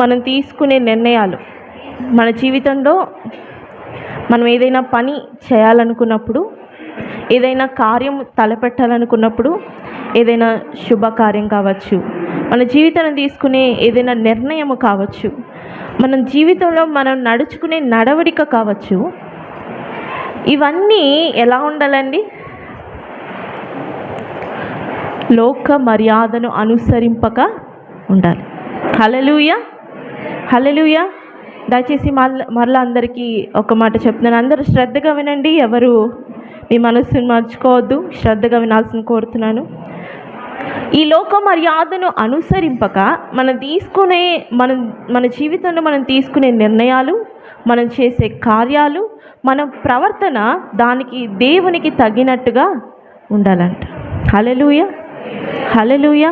మనం తీసుకునే నిర్ణయాలు, మన జీవితంలో మనం ఏదైనా పని చేయాలనుకున్నప్పుడు, ఏదైనా కార్యం తలపెట్టాలనుకున్నప్పుడు, ఏదైనా శుభకార్యం కావచ్చు, మన జీవితాన్ని తీసుకునే ఏదైనా నిర్ణయం కావచ్చు, మన జీవితంలో మనం నడుచుకునే నడవడిక కావచ్చు, ఇవన్నీ ఎలా ఉండాలండి? లోక మర్యాదను అనుసరింపక ఉండాలి. హల్లెలూయా, హల్లెలూయా. దయచేసి మరలా అందరికీ ఒక మాట చెప్తున్నాను, అందరూ శ్రద్ధగా వినండి, ఎవరు మీ మనస్సును మర్చుకోవద్దు, శ్రద్ధగా వినాల్సిన కోరుతున్నాను. ఈ లోక మర్యాదను అనుసరింపక మన జీవితంలో మనం తీసుకునే నిర్ణయాలు, మనం చేసే కార్యాలు, మన ప్రవర్తన దానికి దేవునికి తగినట్టుగా ఉండాలంట. హల్లెలూయా, హల్లెలూయా.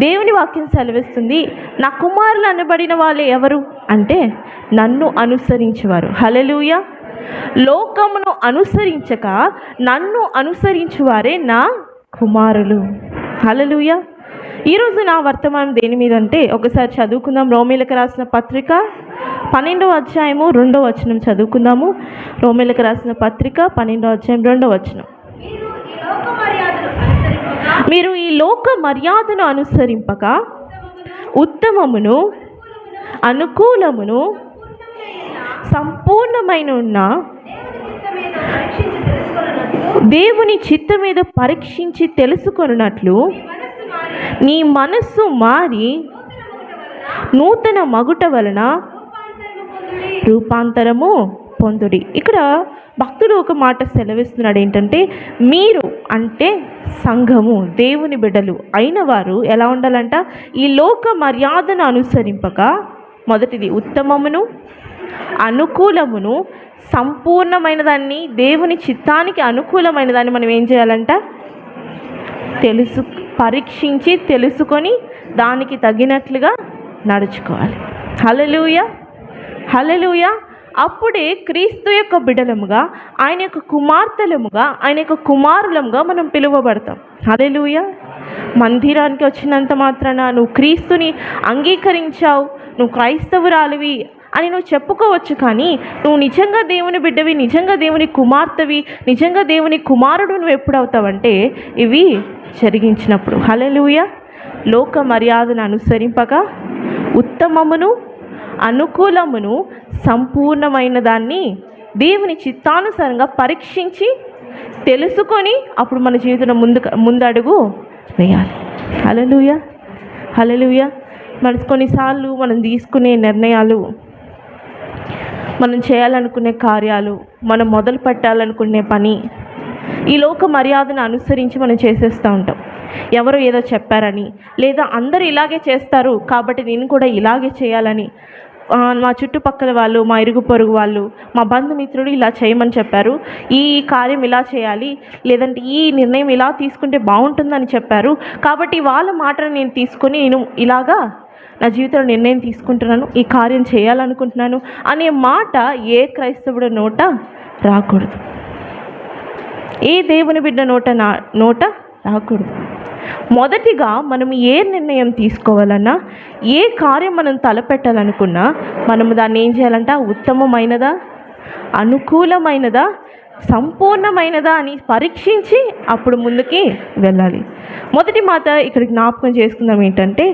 దేవుని వాక్యం సెలవిస్తుంది, నా కుమారులు అనబడిన వాళ్ళే ఎవరు అంటే నన్ను అనుసరించేవారు. హల్లెలూయా. లోకమును అనుసరించక నన్ను అనుసరించువారే నా కుమారులు. హల్లెలూయా. ఈరోజు నా వర్తమానం దేని మీద అంటే, ఒకసారి చదువుకుందాం. రోమీలకు రాసిన పత్రిక 12వ అధ్యాయము 2వ వచనం చదువుకుందాము. రోమీలకు రాసిన పత్రిక 12వ అధ్యాయం 2వ వచనం. మీరు ఈ లోక మర్యాదను అనుసరింపక ఉత్తమమును అనుకూలమును సంపూర్ణమైన ఉన్న దేవుని చిత్తం మీద పరీక్షించి తెలుసుకొనున్నట్లు నీ మనస్సు మారి నూతన మగుట వలన రూపాంతరము పొందుడి. ఇక్కడ భక్తుడు ఒక మాట సెలవిస్తున్నాడు, ఏంటంటే మీరు అంటే సంఘము, దేవుని బిడ్డలు అయిన వారు ఎలా ఉండాలంట? ఈ లోక మర్యాదను అనుసరింపక, మొదటిది ఉత్తమమును అనుకూలమును సంపూర్ణమైన దాన్ని, దేవుని చిత్తానికి అనుకూలమైన దాన్ని మనం ఏం చేయాలంట? పరీక్షించి తెలుసుకొని దానికి తగినట్లుగా నడుచుకోవాలి. హల్లెలూయా, హల్లెలూయా. అప్పుడే క్రీస్తు యొక్క బిడ్డలముగా, ఆయన యొక్క కుమార్తెలముగా, ఆయన యొక్క కుమారులముగా మనం పిలువబడతాం. హల్లెలూయా. మందిరానికి వచ్చినంత మాత్రాన నువ్వు క్రీస్తుని అంగీకరించావు, నువ్వు క్రైస్తవురాలివి అని నువ్వు చెప్పుకోవచ్చు, కానీ నువ్వు నిజంగా దేవుని బిడ్డవి, నిజంగా దేవుని కుమార్తెవి, నిజంగా దేవుని కుమారుడు నువ్వు ఎప్పుడు అవుతావంటే ఇవి జరిగించినప్పుడు. హల్లెలూయా. లోక మర్యాదను అనుసరింపక ఉత్తమమును అనుకూలమును సంపూర్ణమైన దాన్ని దేవుని చిత్తానుసారంగా పరీక్షించి తెలుసుకొని అప్పుడు మన జీవితంలో ముందడుగు వేయాలి. హల్లెలూయా, హల్లెలూయా. కొన్నిసార్లు మనం తీసుకునే నిర్ణయాలు, మనం చేయాలనుకునే కార్యాలు, మనం మొదలు పెట్టాలనుకునే పని ఈ లోక మర్యాదను అనుసరించి మనం చేసేస్తూ ఉంటాం. ఎవరో ఏదో చెప్పారని, లేదా అందరూ ఇలాగే చేస్తారు కాబట్టి నేను కూడా ఇలాగే చేయాలని, మా చుట్టుపక్కల వాళ్ళు, మా ఇరుగు పొరుగు వాళ్ళు, మా బంధుమిత్రుడు ఇలా చేయమని చెప్పారు, ఈ కార్యం ఇలా చేయాలి, లేదంటే ఈ నిర్ణయం ఇలా తీసుకుంటే బాగుంటుందని చెప్పారు కాబట్టి వాళ్ళ మాటను నేను తీసుకొని నేను ఇలాగా నా జీవితంలో నిర్ణయం తీసుకుంటున్నాను, ఈ కార్యం చేయాలనుకుంటున్నాను అనే మాట ఏ క్రైస్తవుడి నోట రాకూడదు, ఏ దేవుని బిడ్డ నోట రాకూడదు. మొదటిగా మనం ఏ నిర్ణయం తీసుకోవాలన్నా, ఏ కార్యం మనం తలపెట్టాలనుకున్నా, మనము దాన్ని ఏం చేయాలంట? ఉత్తమమైనదా, అనుకూలమైనదా, సంపూర్ణమైనదా అని పరీక్షించి అప్పుడు ముందుకి వెళ్ళాలి. మొదటి మాట ఇక్కడ జ్ఞాపకం చేసుకుందాం, ఏంటంటే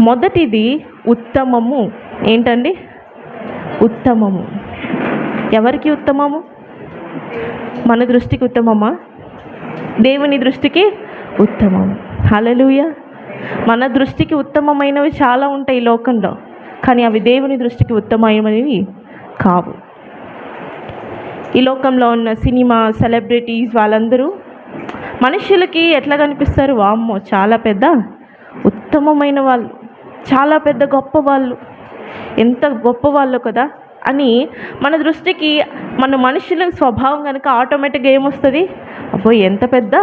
మొదటిది ఉత్తమము. ఏంటండి? ఉత్తమము. ఎవరికి ఉత్తమము? మన దృష్టికి ఉత్తమమా? దేవుని దృష్టికి ఉత్తమం. హల్లెలూయా. మన దృష్టికి ఉత్తమమైనవి చాలా ఉంటాయి ఈ లోకంలో, కానీ అవి దేవుని దృష్టికి ఉత్తమమైనవి కావు. ఈ లోకంలో ఉన్న సినిమా సెలబ్రిటీస్ వాళ్ళందరూ మనుషులకి ఎట్లా కనిపిస్తారు? వామ్మో, చాలా పెద్ద ఉత్తమమైన వాళ్ళు, చాలా పెద్ద గొప్ప వాళ్ళు, ఎంత గొప్ప వాళ్ళు కదా అని మన దృష్టికి, మన మనుషుల స్వభావం కనుక ఆటోమేటిక్గా ఏమొస్తుంది? అబ్బో, ఎంత పెద్ద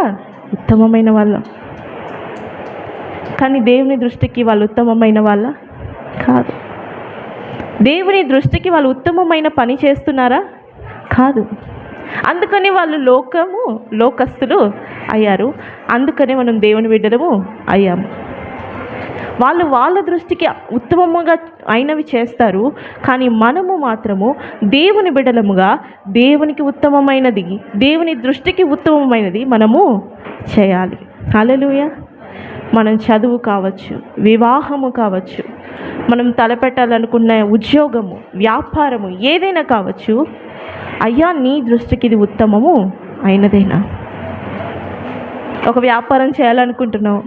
ఉత్తమమైన వాళ్ళ. కానీ దేవుని దృష్టికి వాళ్ళు ఉత్తమమైన వాళ్ళ కాదు. దేవుని దృష్టికి వాళ్ళు ఉత్తమమైన పని చేస్తున్నారా? కాదు. అందుకని వాళ్ళు లోకస్తులు అయ్యారు. అందుకనే మనం దేవుని బిడ్డలము అయ్యాము. వాళ్ళ దృష్టికి ఉత్తమముగా అయినవి చేస్తారు. కానీ మనము మాత్రము దేవుని బిడ్డలముగా దేవునికి ఉత్తమమైనది, దేవుని దృష్టికి ఉత్తమమైనది మనము చేయాలి. హల్లెలూయా. మనం చదువు కావచ్చు, వివాహము కావచ్చు, మనం తలపెట్టాలనుకున్న ఉద్యోగము, వ్యాపారము, ఏదైనా కావచ్చు, అయ్యా నీ దృష్టికి ఇది ఉత్తమము అయినదేనా? ఒక వ్యాపారం చేయాలనుకుంటున్నావు,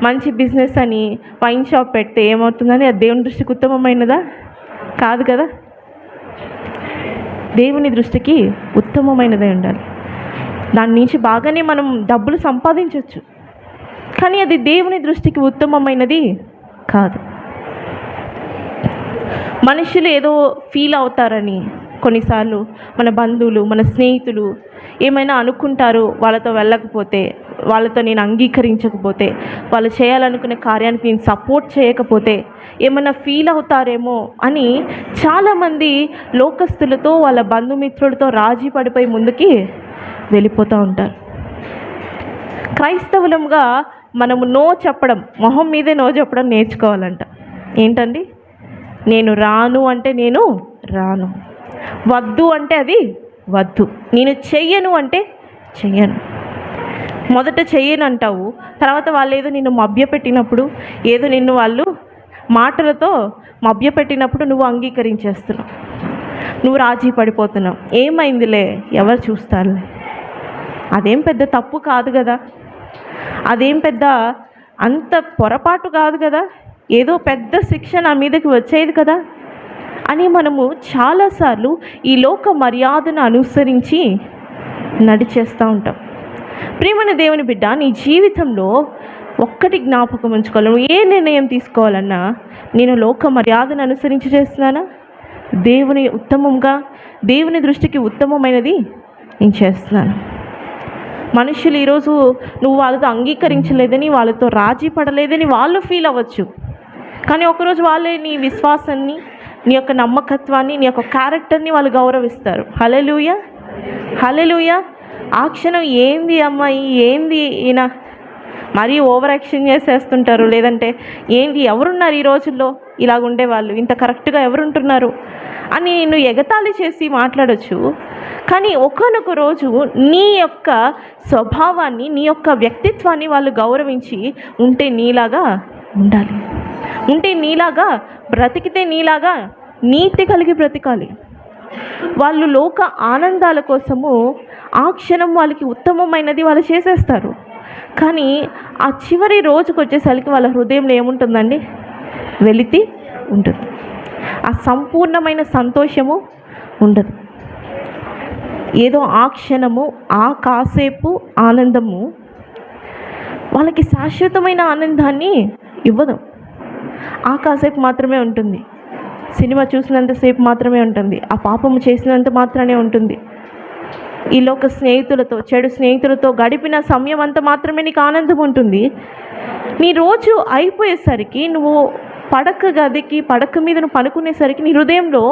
మంచి బిజినెస్ అని వైన్ షాప్ పెడితే ఏమవుతుందని అది దేవుని దృష్టికి ఉత్తమమైనదా? కాదు కదా. దేవుని దృష్టికి ఉత్తమమైనదే ఉండాలి. దాని నుంచి బాగానే మనం డబ్బులు సంపాదించవచ్చు, కానీ అది దేవుని దృష్టికి ఉత్తమమైనది కాదు. మనుషులు ఏదో ఫీల్ అవుతారని కొన్నిసార్లు మన బంధువులు, మన స్నేహితులు ఏమైనా అనుకుంటారు, వాళ్ళతో వెళ్ళకపోతే, వాళ్ళతో నేను అంగీకరించకపోతే, వాళ్ళు చేయాలనుకునే కార్యానికి నేను సపోర్ట్ చేయకపోతే ఏమైనా ఫీల్ అవుతారేమో అని చాలామంది లోకస్తులతో, వాళ్ళ బంధుమిత్రులతో రాజీ పడిపోయి ముందుకి వెళ్ళిపోతూ ఉంటారు. క్రైస్తవులంగా మనము నో చెప్పడం, మొహం మీదే నో చెప్పడం నేర్చుకోవాలంట. ఏంటండి? నేను రాను అంటే నేను రాను, వద్దు అంటే అది వద్దు, నేను చెయ్యను అంటే చెయ్యను. మొదట చెయ్యను అంటావు, తర్వాత వాళ్ళు ఏదో నిన్ను మభ్యపెట్టినప్పుడు, ఏదో నిన్ను వాళ్ళు మాటలతో మభ్యపెట్టినప్పుడు నువ్వు అంగీకరించేస్తున్నావు, నువ్వు రాజీ పడిపోతున్నావు. ఏమైందిలే, ఎవరు చూస్తారులే. అదేం పెద్ద తప్పు కాదు కదా, అదేం పెద్ద అంత పొరపాటు కాదు కదా, ఏదో పెద్ద శిక్ష నా మీదకి వచ్చేది కదా అని మనము చాలాసార్లు ఈ లోక మర్యాదను అనుసరించి నడిచేస్తూ ఉంటాం. ప్రియమైన దేవుని బిడ్డ, నీ జీవితంలో ఒక్కటి జ్ఞాపకం ఉంచుకోవాలి, నువ్వు ఏ నిర్ణయం తీసుకోవాలన్నా నేను లోక మర్యాదను అనుసరించి చేస్తున్నానా, దేవుని ఉత్తమంగా, దేవుని దృష్టికి ఉత్తమమైనది నేను చేస్తున్నాను. మనుషులు ఈరోజు నువ్వు వాళ్ళతో అంగీకరించలేదని, వాళ్ళతో రాజీ పడలేదని వాళ్ళు ఫీల్ అవ్వచ్చు, కానీ ఒకరోజు వాళ్ళే నీ విశ్వాసాన్ని, నీ యొక్క నమ్మకత్వాన్ని, నీ యొక్క క్యారెక్టర్ని వాళ్ళు గౌరవిస్తారు. హల్లెలూయా, హల్లెలూయా. ఆ క్షణం ఏంది అమ్మాయి, ఏంది ఈయన, మరీ ఓవర్ యాక్షన్ చేసేస్తుంటారు, లేదంటే ఏంటి ఎవరున్నారు ఈ రోజుల్లో ఇలాగ ఉండేవాళ్ళు, ఇంత కరెక్ట్గా ఎవరుంటున్నారు అని నువ్వు ఎగతాళి చేసి మాట్లాడచ్చు. కానీ ఒకానొక రోజు నీ యొక్క స్వభావాన్ని, నీ యొక్క వ్యక్తిత్వాన్ని వాళ్ళు గౌరవించి ఉంటే నీలాగా ఉండాలి, ఉంటే నీలాగా బ్రతికితే నీలాగా నీతి కలిగి బ్రతకాలి. వాళ్ళు లోక ఆనందాల కోసము ఆ క్షణం వాళ్ళకి ఉత్తమమైనది వాళ్ళు చేసేస్తారు, కానీ ఆ చివరి రోజుకు వచ్చేసరికి వాళ్ళ హృదయంలో ఏముంటుందండి? వెలితి ఉంటుంది, ఆ సంపూర్ణమైన సంతోషము ఉండదు. ఏదో ఆ క్షణము, ఆ కాసేపు ఆనందము వాళ్ళకి శాశ్వతమైన ఆనందాన్ని ఇవ్వదు. ఆ కాసేపు మాత్రమే ఉంటుంది, సినిమా చూసినంతసేపు మాత్రమే ఉంటుంది, ఆ పాపము చేసినంత మాత్రమే ఉంటుంది, ఈ లోక స్నేహితులతో, చెడు స్నేహితులతో గడిపిన సమయం అంతా మాత్రమే నీకు ఆనందం ఉంటుంది. నీ రోజు అయిపోయేసరికి, నువ్వు పడక మీద నువ్వు పడుకునేసరికి నీ హృదయంలో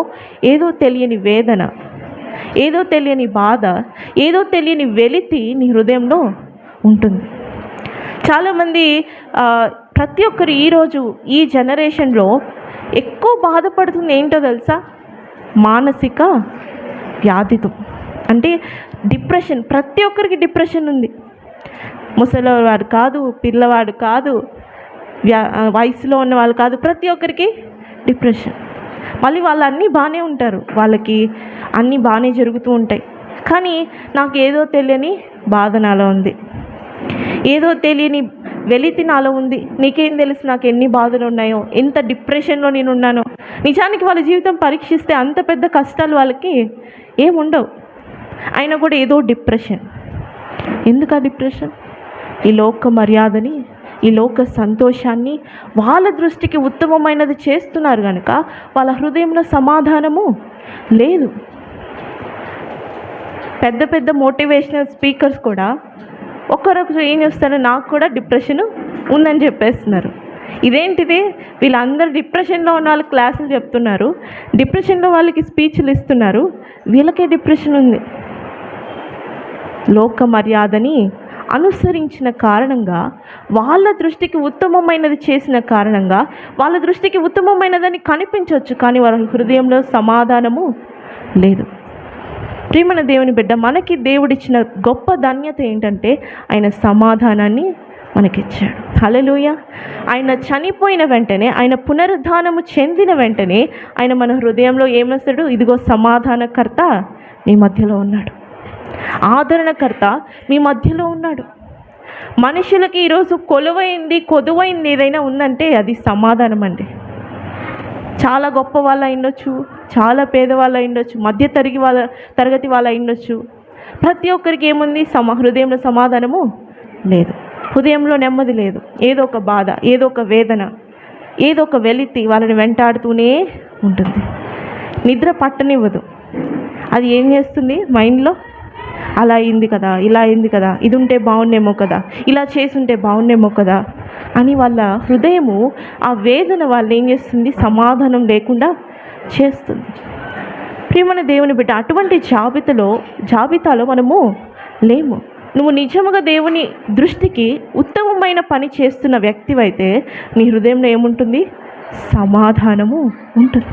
ఏదో తెలియని వేదన, ఏదో తెలియని బాధ, ఏదో తెలియని వెలితి నీ హృదయంలో ఉంటుంది. చాలామంది ప్రతి ఒక్కరు ఈరోజు ఈ జనరేషన్లో ఎక్కువ బాధపడుతుంది ఏంటో తెలుసా? మానసిక వ్యాధితో, అంటే డిప్రెషన్. ప్రతి ఒక్కరికి డిప్రెషన్ ఉంది. ముసలివాడు కాదు, పిల్లవాడు కాదు, వయసులో ఉన్న వాళ్ళు కాదు, ప్రతి ఒక్కరికి డిప్రెషన్. మళ్ళీ వాళ్ళు అన్నీ బాగానే ఉంటారు, వాళ్ళకి అన్నీ బాగానే జరుగుతూ ఉంటాయి, కానీ నాకు ఏదో తెలియని బాధ నాలో ఉంది, ఏదో తెలియని వెలితి నాలో ఉంది. నీకేం తెలుసు నాకు ఎన్ని బాధలు ఉన్నాయో, ఎంత డిప్రెషన్లో నేను ఉన్నానో. నిజానికి వాళ్ళ జీవితం పరీక్షిస్తే అంత పెద్ద కష్టాలు వాళ్ళకి ఏముండవు, అయినా కూడా ఏదో డిప్రెషన్. ఎందుకు ఆ డిప్రెషన్? ఈ లోక మర్యాదని, ఈ లోక సంతోషాన్ని వాళ్ళ దృష్టికి ఉత్తమమైనది చేస్తున్నారు కనుక వాళ్ళ హృదయంలో సమాధానము లేదు. పెద్ద పెద్ద మోటివేషనల్ స్పీకర్స్ కూడా ఒక్కరొకరు ఏం చేస్తారు, నాకు కూడా డిప్రెషన్ ఉందని చెప్పేస్తున్నారు. ఇదేంటిది? వీళ్ళందరూ డిప్రెషన్లో ఉన్న వాళ్ళకి క్లాసులు చెప్తున్నారు, డిప్రెషన్లో వాళ్ళకి స్పీచ్లు ఇస్తున్నారు, వీళ్ళకే డిప్రెషన్ ఉంది. లోక మర్యాదని అనుసరించిన కారణంగా, వాళ్ళ దృష్టికి ఉత్తమమైనది చేసిన కారణంగా, వాళ్ళ దృష్టికి ఉత్తమమైనదని కనిపించవచ్చు, కానీ వాళ్ళ హృదయంలో సమాధానము లేదు. ప్రియమైన దేవుని బిడ్డ, మనకి దేవుడిచ్చిన గొప్ప ధన్యత ఏంటంటే ఆయన సమాధానాన్ని మనకిచ్చాడు. హల్లెలూయా. ఆయన చనిపోయిన వెంటనే, ఆయన పునరుద్ధానము చెందిన వెంటనే ఆయన మన హృదయంలో ఏమేస్తాడు? ఇదిగో సమాధానకర్త మీ మధ్యలో ఉన్నాడు, ఆదరణకర్త మీ మధ్యలో ఉన్నాడు. మనుషులకి ఈరోజు కొదువైంది ఏదైనా ఉందంటే అది సమాధానం అండి. చాలా గొప్ప వాళ్ళు అయిండొచ్చు, చాలా పేదవాళ్ళు అయిండొచ్చు, మధ్య తరగతి వాళ్ళు అయిండొచ్చు. ప్రతి ఒక్కరికి ఏముంది? హృదయంలో సమాధానము లేదు, హృదయంలో నెమ్మది లేదు. ఏదో ఒక బాధ, ఏదో ఒక వేదన, ఏదో ఒక వెలితి వాళ్ళని వెంటాడుతూనే ఉంటుంది. నిద్ర పట్టనివ్వదు. అది ఏం చేస్తుంది? మైండ్లో అలా అయింది కదా, ఇలా అయింది కదా, ఇది ఉంటే బాగుండేమో కదా, ఇలా చేసుంటే బాగుండేమో కదా అని వాళ్ళ హృదయము, ఆ వేదన వాళ్ళు ఏం చేస్తుంది? సమాధానం లేకుండా చేస్తుంది. ప్రియమైన దేవుని బిడ్డ, అటువంటి జాబితాలో మనము లేము. నువ్వు నిజముగా దేవుని దృష్టికి ఉత్తమమైన పని చేస్తున్న వ్యక్తివైతే నీ హృదయంలో ఏముంటుంది? సమాధానము ఉంటుంది.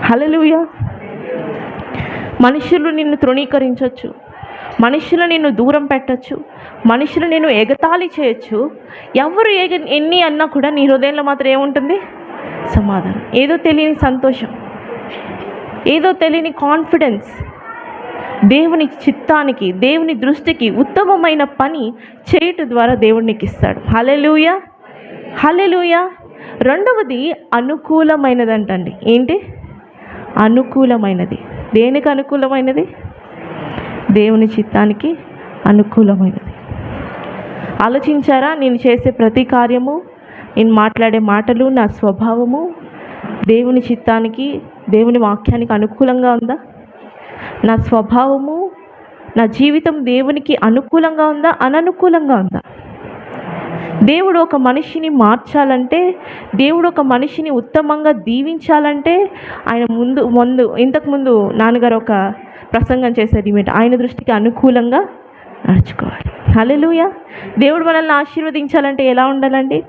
హల్లెలూయా. మనుషులు నిన్ను తృణీకరించవచ్చు, మనుషులు నిన్ను దూరం పెట్టచ్చు, మనుషులు నిన్ను ఎగతాళి చేయొచ్చు. ఎవరు ఎన్ని అన్నా కూడా నీ హృదయంలో మాత్రం ఏముంటుంది? సమాధానం. ఏదో తెలియని సంతోషం, ఏదో తెలియని కాన్ఫిడెన్స్. దేవుని చిత్తానికి, దేవుని దృష్టికి ఉత్తమమైన పని చేయటం ద్వారా దేవుడు నీకు ఇస్తాడు. హల్లెలూయా, హల్లెలూయా. రెండవది అనుకూలమైనదంటండి. ఏంటి? అనుకూలమైనది. దేనికి అనుకూలమైనది? దేవుని చిత్తానికి అనుకూలమైనది. ఆలోచించారా? నేను చేసే ప్రతి కార్యము, నేను మాట్లాడే మాటలు, నా స్వభావము దేవుని చిత్తానికి, దేవుని వాక్యానికి అనుకూలంగా ఉందా? నా స్వభావము, నా జీవితం దేవునికి అనుకూలంగా ఉందా, అననుకూలంగా ఉందా? దేవుడు ఒక మనిషిని మార్చాలంటే, దేవుడు ఒక మనిషిని ఉత్తమంగా దీవించాలంటే ఆయన ఇంతకుముందు నాన్నగారు ఒక ప్రసంగం చేశారు. ఆయన దృష్టికి అనుకూలంగా నడుచుకోవాలి. హల్లెలూయా. దేవుడు మనల్ని ఆశీర్వదించాలంటే ఎలా ఉండాలండి?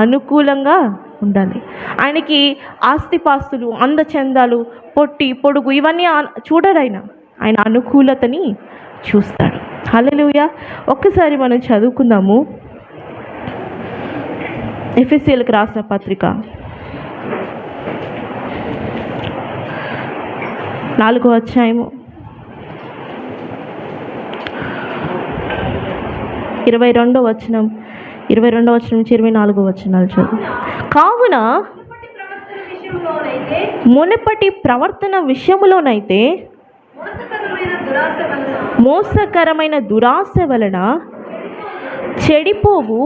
అనుకూలంగా ఉండాలి. ఆయనకి ఆస్తిపాస్తులు, అందచందాలు, పొడుగు ఇవన్నీ చూడడు. ఆయన అనుకూలతని చూస్తాడు. హల్లెలూయా. ఒక్కసారి మనం చదువుకుందాము. ఎఫెసీయులకు రాసిన పత్రిక 4వ అధ్యాయము 22వ వచనం నుంచి 24వ వచనాలు చదువు. కావున మునుపటి ప్రవర్తన విషయములోనైతే మోసకరమైన దురాశ వలన చెడిపోవు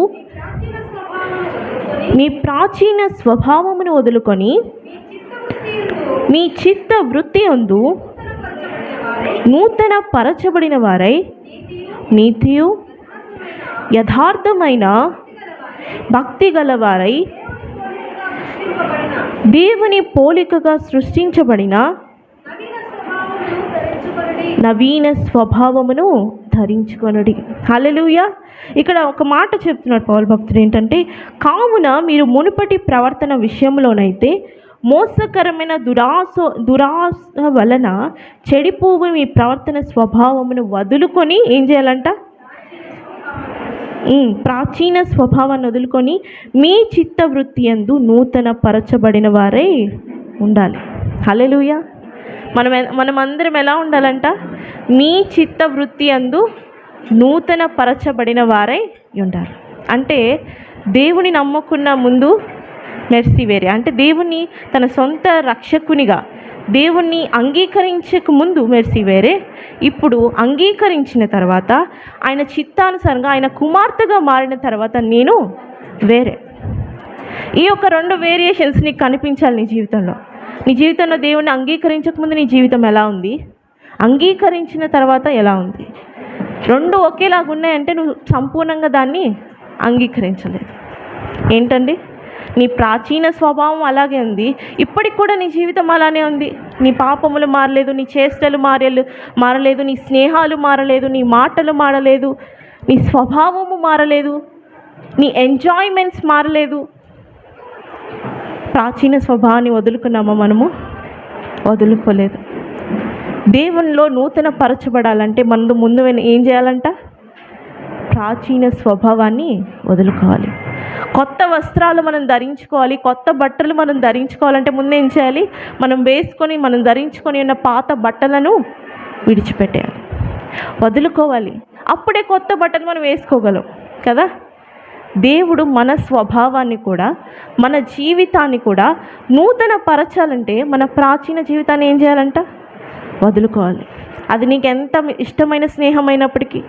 మీ ప్రాచీన స్వభావమును వదులుకొని మీ చిత్త వృత్తి యందు నూతన పరచబడిన వారై నీతియు యథార్థమైన భక్తి గలవారై దేవుని పోలికగా సృష్టించబడిన నవీన స్వభావమును ధరించుకొనుడి. హల్లెలూయా. ఇక్కడ ఒక మాట చెప్తున్నాడు పౌలు భక్తుడు. ఏంటంటే, కావున మీరు మునుపటి ప్రవర్తన విషయంలోనైతే మోసకరమైన దురాశ వలన చెడిపోవు మీ ప్రవర్తన స్వభావమును వదులుకొని ఏం చేయాలంట? ప్రాచీన స్వభావాన్ని వదులుకొని మీ చిత్త వృత్తి యందు నూతన పరచబడిన వారై ఉండాలి. హల్లెలూయా. మనమందరం ఎలా ఉండాలంట? మీ చిత్త వృత్తి యందు నూతన పరచబడిన వారై ఉండాలి. అంటే దేవుని నమ్ముకున్న ముందు మెర్సీ వేరే, అంటే దేవుణ్ణి తన సొంత రక్షకునిగా దేవుణ్ణి అంగీకరించక ముందు మెర్సీ వేరే, ఇప్పుడు అంగీకరించిన తర్వాత ఆయన చిత్తానుసారంగా ఆయన కుమార్తెగా మారిన తర్వాత నేను వేరే. ఈ యొక్క 2 వేరియేషన్స్ నీకు కనిపించాలి నీ జీవితంలో. నీ జీవితంలో దేవుణ్ణి అంగీకరించక ముందు నీ జీవితం ఎలా ఉంది, అంగీకరించిన తర్వాత ఎలా ఉంది. 2 ఒకేలాగా ఉన్నాయంటే నువ్వు సంపూర్ణంగా దాన్ని అంగీకరించలేదు. ఏంటండి? నీ ప్రాచీన స్వభావం అలాగే ఉంది, ఇప్పటికి కూడా నీ జీవితం అలానే ఉంది. నీ పాపములు మారలేదు, నీ చేష్టలు మారలేదు, నీ స్నేహాలు మారలేదు, నీ మాటలు మారలేదు, నీ స్వభావము మారలేదు, నీ ఎంజాయ్మెంట్స్ మారలేదు. ప్రాచీన స్వభావాన్ని వదులుకున్నామా మనము? వదులుకోలేదు. దేవునిలో నూతన పరచబడాలంటే ముందు ఏం చేయాలంట? ప్రాచీన స్వభావాన్ని వదులుకోవాలి. కొత్త వస్త్రాలు మనం ధరించుకోవాలి, కొత్త బట్టలు మనం ధరించుకోవాలంటే ముందు ఏం చేయాలి? మనం ధరించుకొని ఉన్న పాత బట్టలను విడిచిపెట్టేయాలి, వదులుకోవాలి. అప్పుడే కొత్త బట్టలు మనం వేసుకోగలం కదా. దేవుడు మన స్వభావాన్ని కూడా, మన జీవితాన్ని కూడా నూతన పరచాలంటే మన ప్రాచీన జీవితాన్ని ఏం చేయాలంట? వదులుకోవాలి. అది నీకు ఎంత ఇష్టమైన స్నేహమైనప్పటికీ,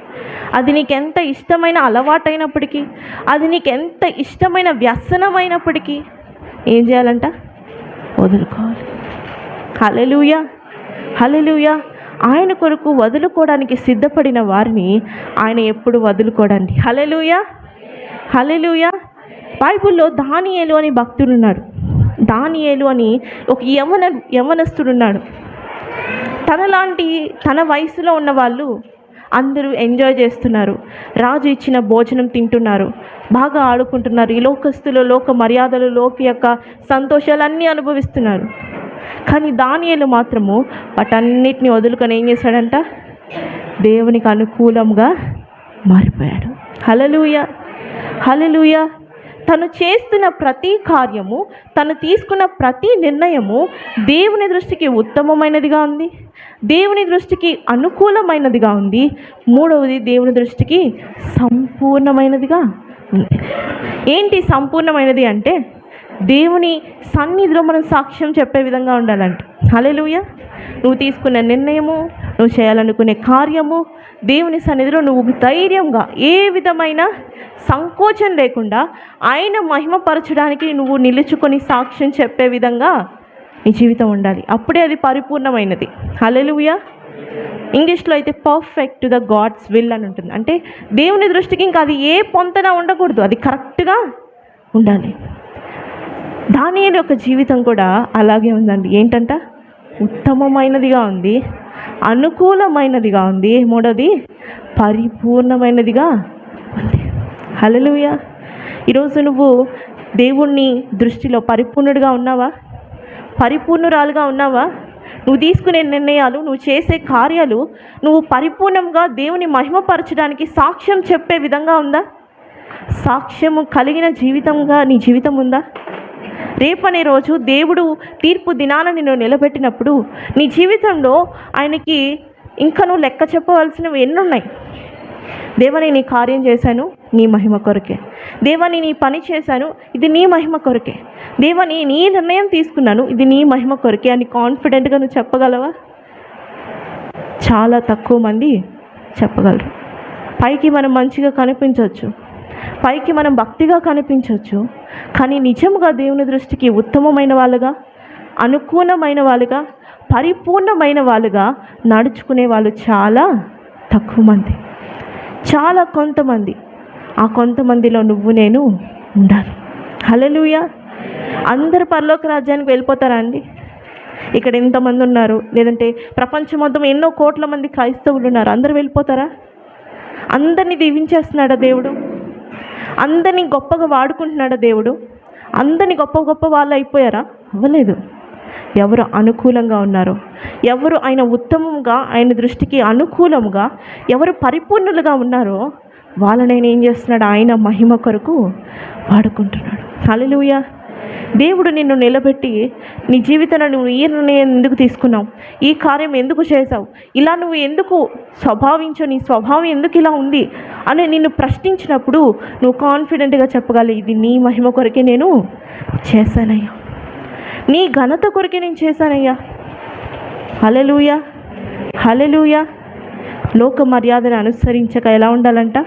అది నీకు ఎంత ఇష్టమైన అలవాటైనప్పటికీ, అది నీకు ఎంత ఇష్టమైన వ్యసనమైనప్పటికీ ఏం చేయాలంట? వదులుకోవాలి. హల్లెలూయా, హల్లెలూయా. ఆయన కొరకు వదులుకోవడానికి సిద్ధపడిన వారిని ఆయన ఎప్పుడు వదులుకోడండి. హల్లెలూయా, హల్లెలూయా. బైబిల్లో దానియేలు అని భక్తుడున్నాడు. దానియేలు అని ఒక యవనస్తుడున్నాడు. తన వయసులో ఉన్న వాళ్ళు అందరూ ఎంజాయ్ చేస్తున్నారు, రాజు ఇచ్చిన భోజనం తింటున్నారు, బాగా ఆడుకుంటున్నారు, ఈ లోకస్తులు లోక మర్యాదలు లోక యొక్క సంతోషాలన్నీ అనుభవిస్తున్నారు. కానీ దానియేలు మాత్రము వాటన్నిటిని వదులుకొని ఏం చేశాడంట? దేవునికి అనుకూలంగా మారిపోయాడు. హల్లెలూయా, హల్లెలూయా. తను చేస్తున్న ప్రతి కార్యము, తను తీసుకున్న ప్రతి నిర్ణయము దేవుని దృష్టికి ఉత్తమమైనదిగా ఉంది, దేవుని దృష్టికి అనుకూలమైనదిగా ఉంది. మూడవది, దేవుని దృష్టికి సంపూర్ణమైనదిగా ఉంది. ఏంటి సంపూర్ణమైనది అంటే? దేవుని సన్నిధిలో మనం సాక్ష్యం చెప్పే విధంగా ఉండాలంట. హల్లెలూయా. నువ్వు తీసుకున్న నిర్ణయము, నువ్వు చేయాలనుకునే కార్యము దేవుని సన్నిధిలో నువ్వు ధైర్యంగా, ఏ విధమైన సంకోచం లేకుండా ఆయన మహిమపరచడానికి నువ్వు నిలుచుకొని సాక్ష్యం చెప్పే విధంగా నీ జీవితం ఉండాలి. అప్పుడే అది పరిపూర్ణమైనది. హల్లెలూయా. ఇంగ్లీష్లో అయితే perfect to the God's will అని ఉంటుంది. అంటే దేవుని దృష్టికి ఇంకా అది ఏ పొంతన ఉండకూడదు, అది కరెక్ట్గా ఉండాలి. దానియేలు యొక్క జీవితం కూడా అలాగే ఉందండి. ఏంటంట? ఉత్తమమైనదిగా ఉంది, అనుకూలమైనదిగా ఉంది, మూడోది పరిపూర్ణమైనదిగా ఉంది. హల్లెలూయా. ఈరోజు నువ్వు దేవుణ్ణి దృష్టిలో పరిపూర్ణుడిగా ఉన్నావా? పరిపూర్ణురాలుగా ఉన్నావా? నువ్వు తీసుకునే నిర్ణయాలు, నువ్వు చేసే కార్యాలు నువ్వు పరిపూర్ణంగా దేవుని మహిమపరచడానికి సాక్ష్యం చెప్పే విధంగా ఉందా? సాక్ష్యము కలిగిన జీవితంగా నీ జీవితం ఉందా? రేపనే రోజు దేవుడు తీర్పు దినాన నిన్ను నిలబెట్టినప్పుడు నీ జీవితంలో ఆయనకి ఇంకా నువ్వు లెక్క చెప్పవలసినవి ఎన్నున్నాయి? దేవా, నీ కార్యం చేశాను, నీ మహిమ కొరకే. దేవా, నీ పని చేశాను, ఇది నీ మహిమ కొరకే. దేవా, నీ నిర్ణయం తీసుకున్నాను, ఇది నీ మహిమ కొరకే అని కాన్ఫిడెంట్గా నువ్వు చెప్పగలవా? చాలా తక్కువ మంది చెప్పగలరు. పైకి మనం మంచిగా కనిపించవచ్చు, పైకి మనం భక్తిగా కనిపించవచ్చు, కానీ నిజంగా దేవుని దృష్టికి ఉత్తమమైన వాళ్ళుగా, అనుకూలమైన వాళ్ళుగా, పరిపూర్ణమైన వాళ్ళుగా నడుచుకునే వాళ్ళు చాలా తక్కువ మంది, చాలా కొంతమంది. ఆ కొంతమందిలో నువ్వు నేను ఉండాలి. హల్లెలూయా. అందరు పరలోక రాజ్యానికి వెళ్ళిపోతారా అండి? ఇక్కడ ఎంతమంది ఉన్నారు, లేదంటే ప్రపంచం మొత్తం ఎన్నో కోట్ల మంది క్రైస్తవులు ఉన్నారు, అందరు వెళ్ళిపోతారా? అందరినీ దీవించేస్తున్నాడా దేవుడు? అందరినీ గొప్పగా వాడుకుంటున్నాడా దేవుడు? అందరినీ గొప్ప గొప్ప వాళ్ళు అయిపోయారా? అవ్వలేదు. ఎవరు అనుకూలంగా ఉన్నారో, ఎవరు ఆయన ఉత్తమంగా, ఆయన దృష్టికి అనుకూలంగా, ఎవరు పరిపూర్ణులుగా ఉన్నారో వాళ్ళని ఆయన ఏం చేస్తున్నాడు? ఆయన మహిమ కొరకు వాడుకుంటున్నాడు. హల్లెలూయా. దేవుడు నిన్ను నిలబెట్టి నీ జీవితంలో నువ్వు ఈ నిర్ణయం ఎందుకు తీసుకున్నావు, ఈ కార్యం ఎందుకు చేసావు, ఇలా నువ్వు ఎందుకు స్వభావించవు, నీ స్వభావం ఎందుకు ఇలా ఉంది అని నిన్ను ప్రశ్నించినప్పుడు నువ్వు కాన్ఫిడెంట్గా చెప్పగలి, ఇది నీ మహిమ కొరకే నేను చేశానయ్యా, నీ ఘనత కొరకే నేను చేశానయ్యా. హల్లెలూయా, హల్లెలూయా. లోక మర్యాదను అనుసరించక ఎలా ఉండాలంట?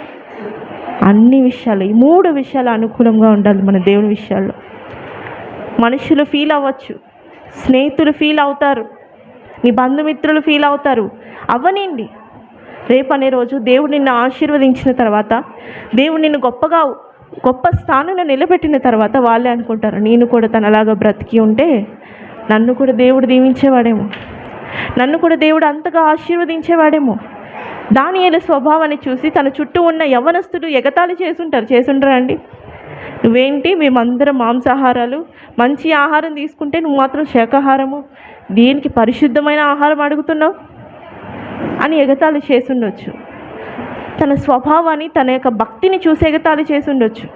అన్ని విషయాలు, ఈ 3 విషయాలు అనుకూలంగా ఉండాలి మన దేవుని విషయాల్లో. మనుషులు ఫీల్ అవ్వచ్చు, స్నేహితులు ఫీల్ అవుతారు, నీ బంధుమిత్రులు ఫీల్ అవుతారు, అవ్వనండి. రేపనే రోజు దేవుడు నిన్ను ఆశీర్వదించిన తర్వాత, దేవుడు నిన్ను గొప్ప స్థానంలో నిలబెట్టిన తర్వాత వాళ్ళే అనుకుంటారు, నేను కూడా తనలాగా బ్రతికి ఉంటే నన్ను కూడా దేవుడు దీవించేవాడేమో, నన్ను కూడా దేవుడు అంతగా ఆశీర్వదించేవాడేమో. దానియేలు స్వభావాన్ని చూసి తన చుట్టూ ఉన్న యవ్వనస్తులు ఎగతాళి చేసుంటారా అండి? నువ్వేంటి, మేమందరం మాంసాహారాలు, మంచి ఆహారం తీసుకుంటే నువ్వు మాత్రం శాకాహారము, దీనికి పరిశుద్ధమైన ఆహారం అడుగుతున్నావు అని ఎగతాళి చేసుండొచ్చు. తన స్వభావాన్ని, తన యొక్క భక్తిని చూసి ఎగతాళి చేసుండొచ్చు.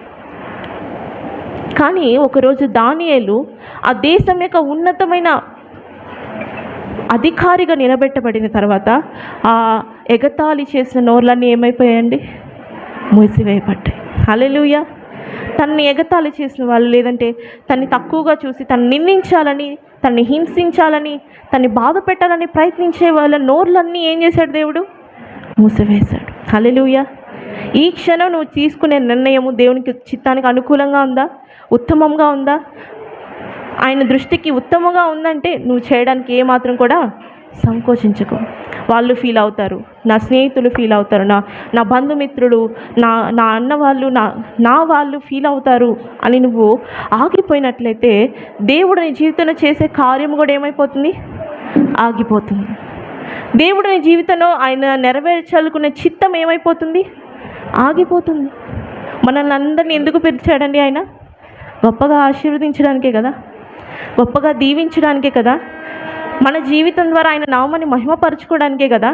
కానీ ఒకరోజు దానియేలు ఆ దేశం యొక్క ఉన్నతమైన అధికారిగా నిలబెట్టబడిన తర్వాత ఆ ఎగతాళి చేసిన నోర్లన్నీ ఏమైపోయాయండి? మూసివేయబడ్డాయి. హల్లెలూయా. తనని ఎగతాళి చేసిన వాళ్ళు, లేదంటే తన్ని తక్కువగా చూసి తను నిందించాలని, తన్ని హింసించాలని, తన్ని బాధ పెట్టాలని ప్రయత్నించే వాళ్ళ నోర్లన్నీ ఏం చేశాడు దేవుడు? మూసివేశాడు. హల్లెలూయా. ఈ క్షణం నువ్వు తీసుకునే నిర్ణయము దేవునికి చిత్తానికి అనుకూలంగా ఉందా? ఉత్తమంగా ఉందా? ఆయన దృష్టికి ఉత్తమంగా ఉందంటే నువ్వు చేయడానికి ఏమాత్రం కూడా సంకోచించకు. వాళ్ళు ఫీల్ అవుతారు, నా స్నేహితులు ఫీల్ అవుతారు, నా బంధుమిత్రులు, నా అన్న వాళ్ళు, నా వాళ్ళు ఫీల్ అవుతారు అని నువ్వు ఆగిపోయినట్లయితే దేవుడు నీ జీవితంలో చేసే కార్యం కూడా ఏమైపోతుంది? ఆగిపోతుంది. దేవుడు నీ జీవితంలో ఆయన నెరవేర్చాలనుకునే చిత్తం ఏమైపోతుంది? ఆగిపోతుంది. మనల్ని అందరినీ ఎందుకు పిలిచాడండి? ఆయన గొప్పగా ఆశీర్వదించడానికే కదా, గొప్పగా దీవించడానికే కదా, మన జీవితం ద్వారా ఆయన నామాన్ని మహిమపరచుకోవడానికే కదా.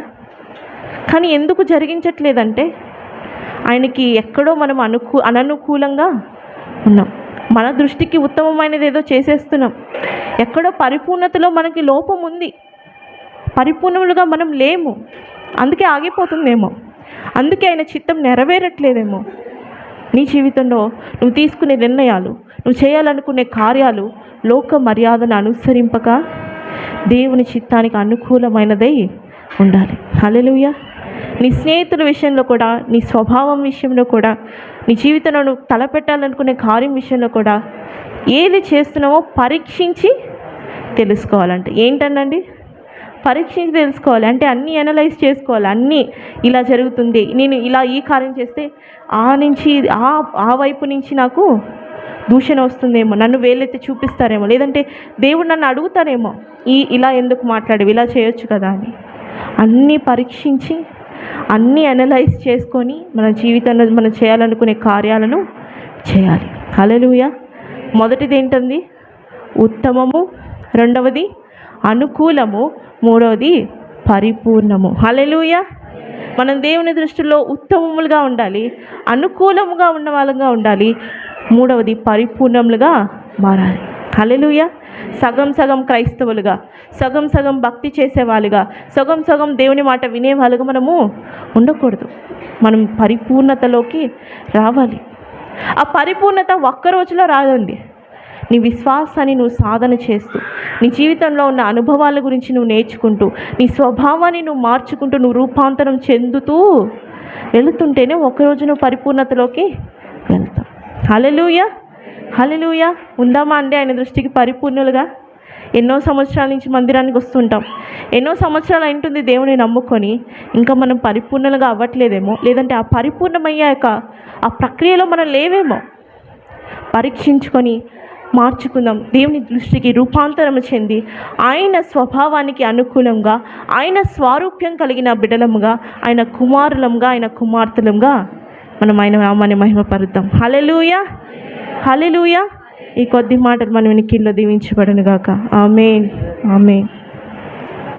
కానీ ఎందుకు జరిగించట్లేదంటే ఆయనకి ఎక్కడో మనం అననుకూలంగా ఉన్నాం. మన దృష్టికి ఉత్తమమైనది ఏదో చేసేస్తున్నాం. ఎక్కడో పరిపూర్ణతలో మనకి లోపం ఉంది, పరిపూర్ణములుగా మనం లేము. అందుకే ఆగిపోతుందేమో, అందుకే ఆయన చిత్తం నెరవేరట్లేదేమో. నీ జీవితంలో నువ్వు తీసుకునే నిర్ణయాలు, నువ్వు చేయాలనుకునే కార్యాలు లోక మర్యాదను అనుసరింపక దేవుని చిత్తానికి అనుకూలమైనదై ఉండాలి. హల్లెలూయా. నీ స్నేహితుల విషయంలో కూడా, నీ స్వభావం విషయంలో కూడా, నీ జీవితంలో నువ్వు తలపెట్టాలనుకునే కార్యం విషయంలో కూడా ఏది చేస్తున్నావో పరీక్షించి తెలుసుకోవాలంటే ఏంటండి? పరీక్షించి తెలుసుకోవాలి అంటే అన్నీ అనలైజ్ చేసుకోవాలి. అన్నీ ఇలా జరుగుతుంది, నేను ఇలా ఈ కార్యం చేస్తే ఆ వైపు నుంచి నాకు దూషణ వస్తుందేమో, నన్ను వేలెత్తి చూపిస్తారేమో, లేదంటే దేవుడు నన్ను అడుగుతారేమో, ఇలా ఎందుకు మాట్లాడేవి, ఇలా చేయొచ్చు కదా అని అన్నీ పరీక్షించి అన్నీ అనలైజ్ చేసుకొని మన జీవితంలో మనం చేయాలనుకునే కార్యాలను చేయాలి. హల్లెలూయా. మొదటిది ఏంటండి? ఉత్తమము. రెండవది అనుకూలము. మూడవది పరిపూర్ణము. హల్లెలూయా. మనం దేవుని దృష్టిలో ఉత్తమములుగా ఉండాలి, అనుకూలముగా ఉన్న వాళ్ళగా ఉండాలి. మూడవది పరిపూర్ణములుగా మారాలి. హల్లెలూయా. సగం సగం క్రైస్తవులుగా, సగం సగం భక్తి చేసేవాళ్ళుగా, సగం సగం దేవుని మాట వినేవాళ్ళుగా మనము ఉండకూడదు. మనం పరిపూర్ణతలోకి రావాలి. ఆ పరిపూర్ణత ఒక్క రోజులో రాదండి. నీ విశ్వాసాన్ని నువ్వు సాధన చేస్తూ, నీ జీవితంలో ఉన్న అనుభవాల గురించి నువ్వు నేర్చుకుంటూ, నీ స్వభావాన్ని నువ్వు మార్చుకుంటూ, నువ్వు రూపాంతరం చెందుతూ వెళుతుంటేనే ఒకరోజు నువ్వు పరిపూర్ణతలోకి వెళ్తావు. హల్లెలూయా. హల్లెలూయా. ఉందామా అండి ఆయన దృష్టికి పరిపూర్ణులుగా? ఎన్నో సంవత్సరాల నుంచి మందిరానికి వస్తుంటాం, ఎన్నో సంవత్సరాలు అయింటుంది దేవుని నమ్ముకొని, ఇంకా మనం పరిపూర్ణలుగా అవ్వట్లేదేమో, లేదంటే ఆ పరిపూర్ణమయ్యాక ఆ ప్రక్రియలో మనం లేవేమో. పరీక్షించుకొని మార్చుకుందాం. దేవుని దృష్టికి రూపాంతరం చెంది ఆయన స్వభావానికి అనుకూలంగా, ఆయన స్వారూప్యం కలిగిన బిడ్డలముగా, ఆయన కుమారులంగా, ఆయన కుమార్తెలంగా మనం ఆయన నామాన్ని మహిమపరుద్దాం. హల్లెలూయా. హల్లెలూయా. ఈ కొద్ది మాటలు మనం వెనక్కిలో దీవించబడును గాక. ఆమేన్. ఆమేన్.